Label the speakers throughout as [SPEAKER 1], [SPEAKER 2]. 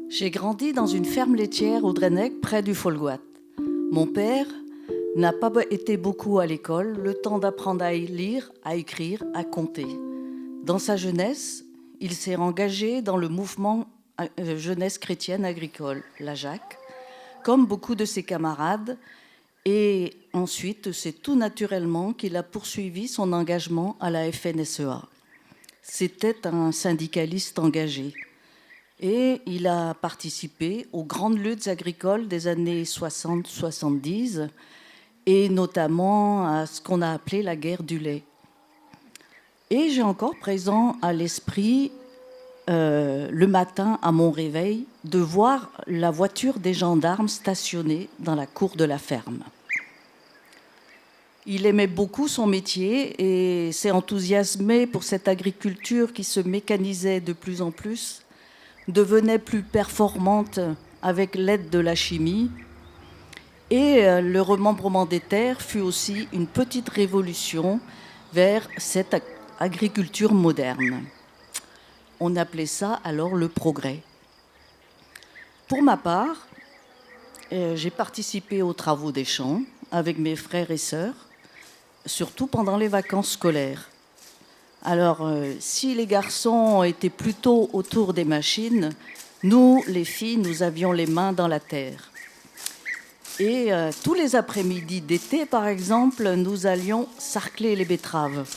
[SPEAKER 1] J'ai grandi dans une ferme laitière au Drennec, près du Folgoat. Mon père n'a pas été beaucoup à l'école, le temps d'apprendre à lire, à écrire, à compter. Dans sa jeunesse, il s'est engagé dans le mouvement jeunesse chrétienne agricole, la JAC, comme beaucoup de ses camarades. Et ensuite, c'est tout naturellement qu'il a poursuivi son engagement à la FNSEA. C'était un syndicaliste engagé. Et il a participé aux grandes luttes agricoles des années 60-70 et notamment à ce qu'on a appelé la guerre du lait. Et j'ai encore présent à l'esprit, le matin à mon réveil, de voir la voiture des gendarmes stationnée dans la cour de la ferme. Il aimait beaucoup son métier et s'est enthousiasmé pour cette agriculture qui se mécanisait de plus en plus, devenait plus performante avec l'aide de la chimie. Et le remembrement des terres fut aussi une petite révolution vers cette agriculture moderne. On appelait ça alors le progrès. Pour ma part, j'ai participé aux travaux des champs avec mes frères et sœurs, surtout pendant les vacances scolaires. Alors, si les garçons étaient plutôt autour des machines, nous, les filles, nous avions les mains dans la terre. Et tous les après-midi d'été, par exemple, nous allions sarcler les betteraves.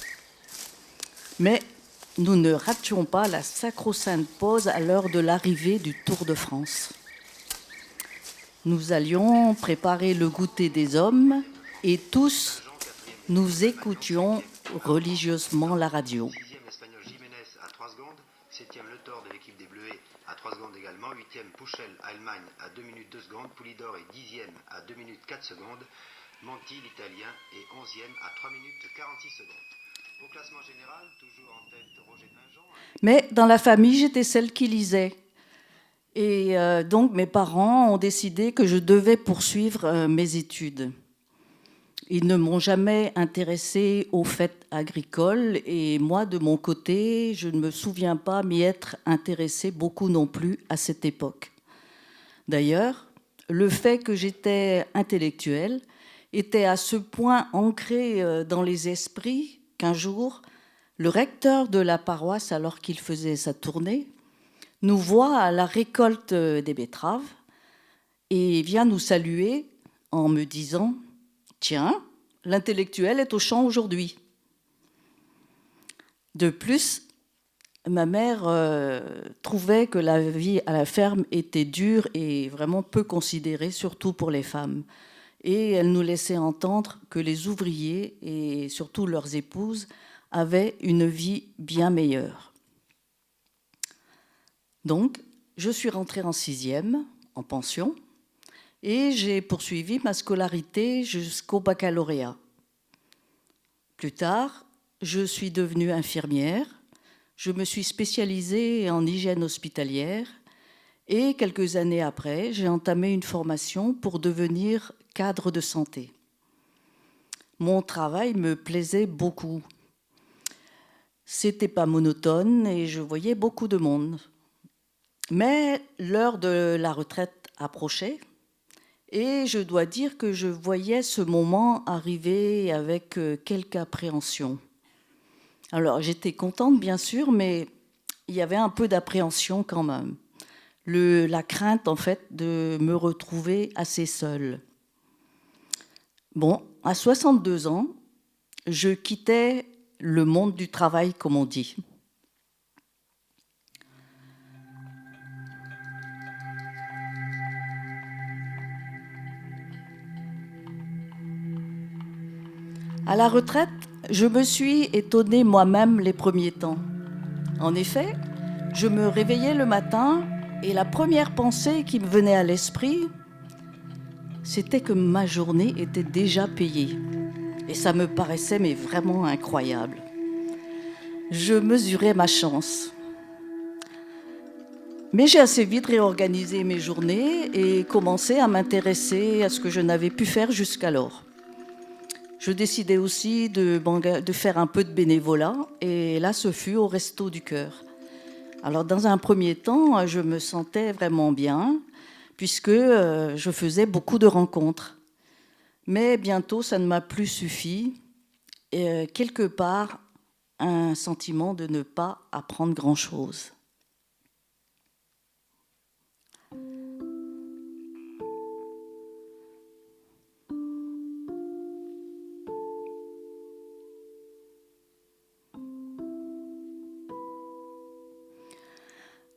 [SPEAKER 1] Mais nous ne rations pas la sacro-sainte pause à l'heure de l'arrivée du Tour de France. Nous allions préparer le goûter des hommes et tous, nous écoutions religieusement la radio.
[SPEAKER 2] 6e espagnol Jiménez à 3 secondes, 7e Le Thor de l'équipe des Bleuets à 3 secondes également, 8e Pouchel Allemagne à 2 minutes 2 secondes, Poulidor est 10e à 2 minutes 4 secondes, Monti l'Italien est 11e à 3 minutes 46 secondes. Au classement général, toujours en tête Roger Pingeon.
[SPEAKER 1] Mais dans la famille, j'étais celle qui lisait. Et donc mes parents ont décidé que je devais poursuivre mes études. Ils ne m'ont jamais intéressée aux faits agricoles et moi, de mon côté, je ne me souviens pas m'y être intéressée beaucoup non plus à cette époque. D'ailleurs, le fait que j'étais intellectuelle était à ce point ancré dans les esprits qu'un jour, le recteur de la paroisse, alors qu'il faisait sa tournée, nous voit à la récolte des betteraves et vient nous saluer en me disant « Tiens, l'intellectuel est au champ aujourd'hui ». De plus, ma mère trouvait que la vie à la ferme était dure et vraiment peu considérée, surtout pour les femmes. Et elle nous laissait entendre que les ouvriers et surtout leurs épouses avaient une vie bien meilleure. Donc, je suis rentrée en 6e, en pension, et j'ai poursuivi ma scolarité jusqu'au baccalauréat. Plus tard, je suis devenue infirmière, je me suis spécialisée en hygiène hospitalière, et quelques années après, j'ai entamé une formation pour devenir cadre de santé. Mon travail me plaisait beaucoup. C'était pas monotone et je voyais beaucoup de monde. Mais l'heure de la retraite approchait et je dois dire que je voyais ce moment arriver avec quelque appréhension. Alors j'étais contente bien sûr, mais il y avait un peu d'appréhension quand même. La crainte en fait de me retrouver assez seule. Bon, à 62 ans, je quittais le monde du travail comme on dit. À la retraite, je me suis étonnée moi-même les premiers temps. En effet, je me réveillais le matin et la première pensée qui me venait à l'esprit, c'était que ma journée était déjà payée. Et ça me paraissait mais vraiment incroyable. Je mesurais ma chance. Mais j'ai assez vite réorganisé mes journées et commencé à m'intéresser à ce que je n'avais pu faire jusqu'alors. Je décidai aussi de faire un peu de bénévolat et là, ce fut au Resto du Cœur. Alors, dans un premier temps, je me sentais vraiment bien, puisque je faisais beaucoup de rencontres. Mais bientôt, ça ne m'a plus suffi. Et, quelque part, un sentiment de ne pas apprendre grand-chose.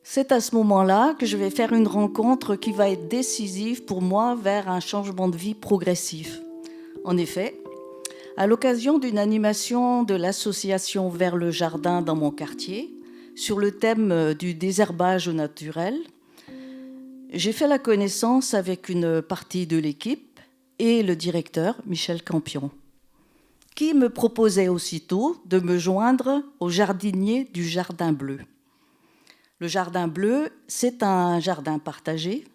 [SPEAKER 1] C'est à ce moment-là que je vais faire une rencontre qui va être décisive pour moi vers un changement de vie progressif. En effet, à l'occasion d'une animation de l'association Vers le Jardin dans mon quartier, sur le thème du désherbage naturel, j'ai fait la connaissance avec une partie de l'équipe et le directeur, Michel Campion, qui me proposait aussitôt de me joindre aux jardiniers du Jardin Bleu. Le Jardin Bleu, c'est un jardin partagé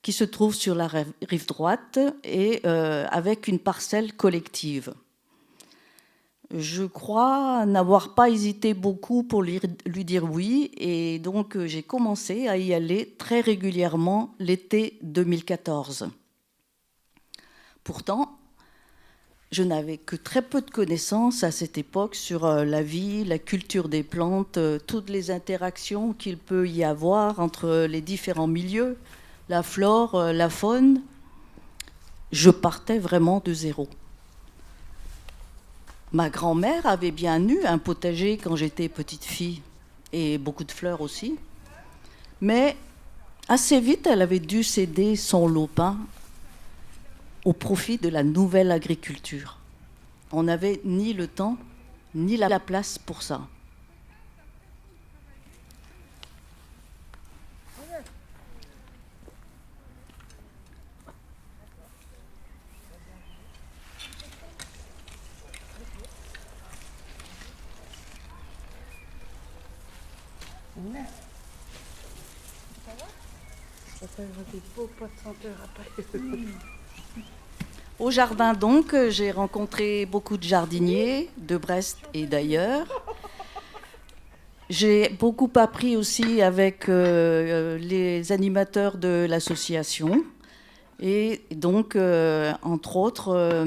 [SPEAKER 1] qui se trouve sur la rive droite et avec une parcelle collective. Je crois n'avoir pas hésité beaucoup pour lui dire oui, et donc j'ai commencé à y aller très régulièrement l'été 2014. Pourtant, je n'avais que très peu de connaissances à cette époque sur la vie, la culture des plantes, toutes les interactions qu'il peut y avoir entre les différents milieux, la flore, la faune. Je partais vraiment de zéro. Ma grand-mère avait bien eu un potager quand j'étais petite fille, et beaucoup de fleurs aussi. Mais assez vite, elle avait dû céder son lopin au profit de la nouvelle agriculture. On n'avait ni le temps, ni la place pour ça. Au jardin, donc, j'ai rencontré beaucoup de jardiniers de Brest et d'ailleurs. J'ai beaucoup appris aussi avec les animateurs de l'association. Et donc, entre autres,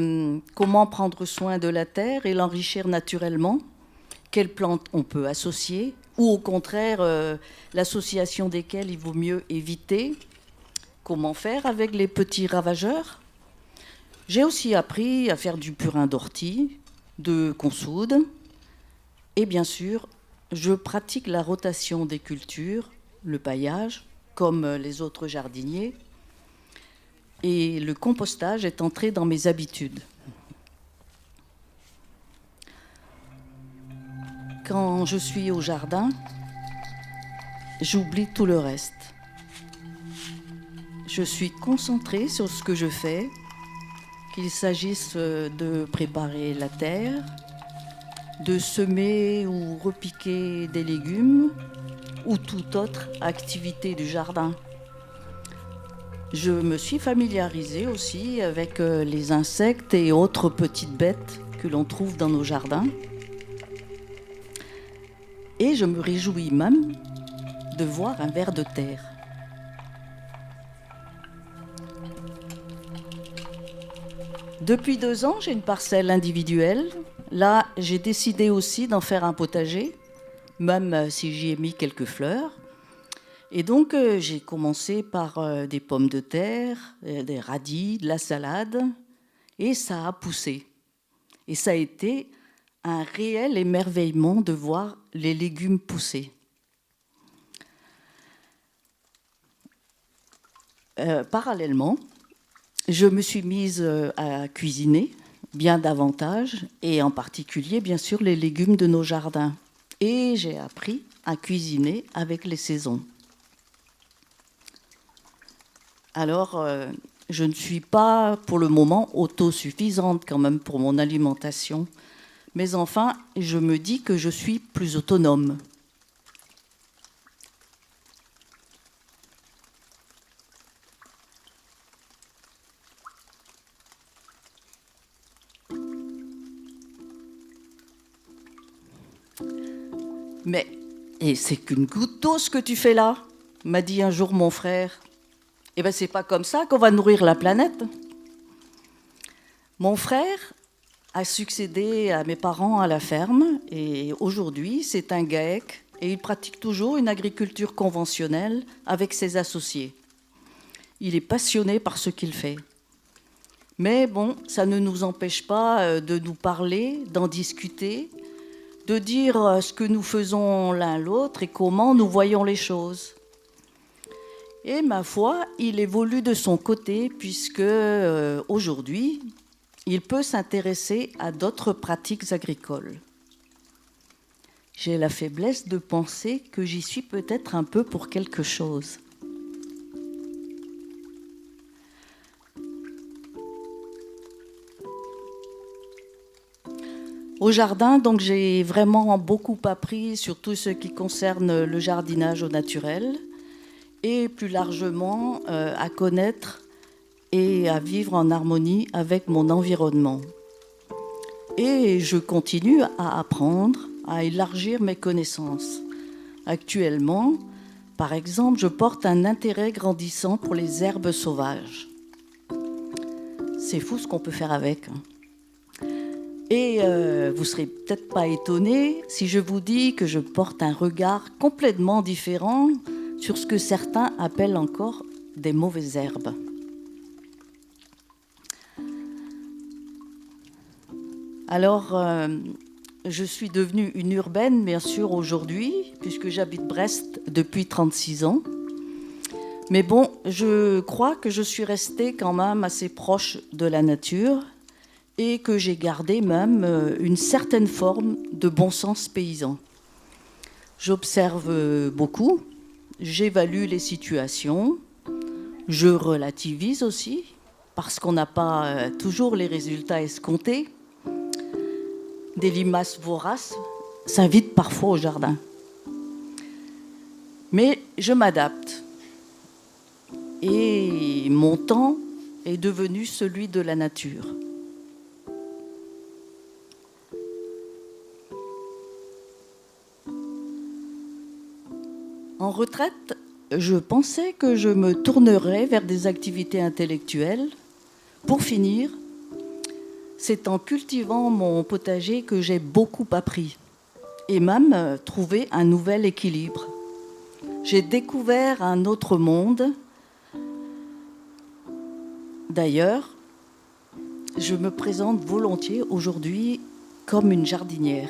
[SPEAKER 1] comment prendre soin de la terre et l'enrichir naturellement, quelles plantes on peut associer, ou au contraire, l'association desquelles il vaut mieux éviter, comment faire avec les petits ravageurs. J'ai aussi appris à faire du purin d'ortie, de consoude, et bien sûr, je pratique la rotation des cultures, le paillage, comme les autres jardiniers, et le compostage est entré dans mes habitudes. Quand je suis au jardin, j'oublie tout le reste. Je suis concentrée sur ce que je fais, qu'il s'agisse de préparer la terre, de semer ou repiquer des légumes, ou toute autre activité du jardin. Je me suis familiarisée aussi avec les insectes et autres petites bêtes que l'on trouve dans nos jardins. Et je me réjouis même de voir un ver de terre. Depuis 2 ans, j'ai une parcelle individuelle. Là, j'ai décidé aussi d'en faire un potager, même si j'y ai mis quelques fleurs. Et donc, j'ai commencé par des pommes de terre, des radis, de la salade, et ça a poussé. Et ça a été un réel émerveillement de voir les légumes pousser. Parallèlement, je me suis mise à cuisiner bien davantage, et en particulier, bien sûr, les légumes de nos jardins. Et j'ai appris à cuisiner avec les saisons. Alors, je ne suis pas, pour le moment, autosuffisante quand même pour mon alimentation. Mais enfin, je me dis que je suis plus autonome. Mais Et c'est qu'une goutte d'eau ce que tu fais là, m'a dit un jour mon frère. Eh bien, c'est pas comme ça qu'on va nourrir la planète. Mon frère a succédé à mes parents à la ferme et aujourd'hui, c'est un GAEC et il pratique toujours une agriculture conventionnelle avec ses associés. Il est passionné par ce qu'il fait. Mais bon, ça ne nous empêche pas de nous parler, d'en discuter, de dire ce que nous faisons l'un l'autre et comment nous voyons les choses. Et ma foi, il évolue de son côté puisque aujourd'hui, il peut s'intéresser à d'autres pratiques agricoles. J'ai la faiblesse de penser que j'y suis peut-être un peu pour quelque chose. Au jardin, donc, j'ai vraiment beaucoup appris sur tout ce qui concerne le jardinage au naturel et plus largement à connaître et à vivre en harmonie avec mon environnement. Et je continue à apprendre, à élargir mes connaissances. Actuellement, par exemple, je porte un intérêt grandissant pour les herbes sauvages. C'est fou ce qu'on peut faire avec. Et vous ne serez peut-être pas étonnés si je vous dis que je porte un regard complètement différent sur ce que certains appellent encore des mauvaises herbes. Alors, je suis devenue une urbaine, bien sûr, aujourd'hui, puisque j'habite Brest depuis 36 ans. Mais bon, je crois que je suis restée quand même assez proche de la nature et que j'ai gardé même une certaine forme de bon sens paysan. J'observe beaucoup, j'évalue les situations, je relativise aussi, parce qu'on n'a pas toujours les résultats escomptés. Des limaces voraces s'invitent parfois au jardin. Mais je m'adapte. Et mon temps est devenu celui de la nature. En retraite, je pensais que je me tournerais vers des activités intellectuelles. Pour finir, c'est en cultivant mon potager que j'ai beaucoup appris et même trouvé un nouvel équilibre. J'ai découvert un autre monde. D'ailleurs, je me présente volontiers aujourd'hui comme une jardinière.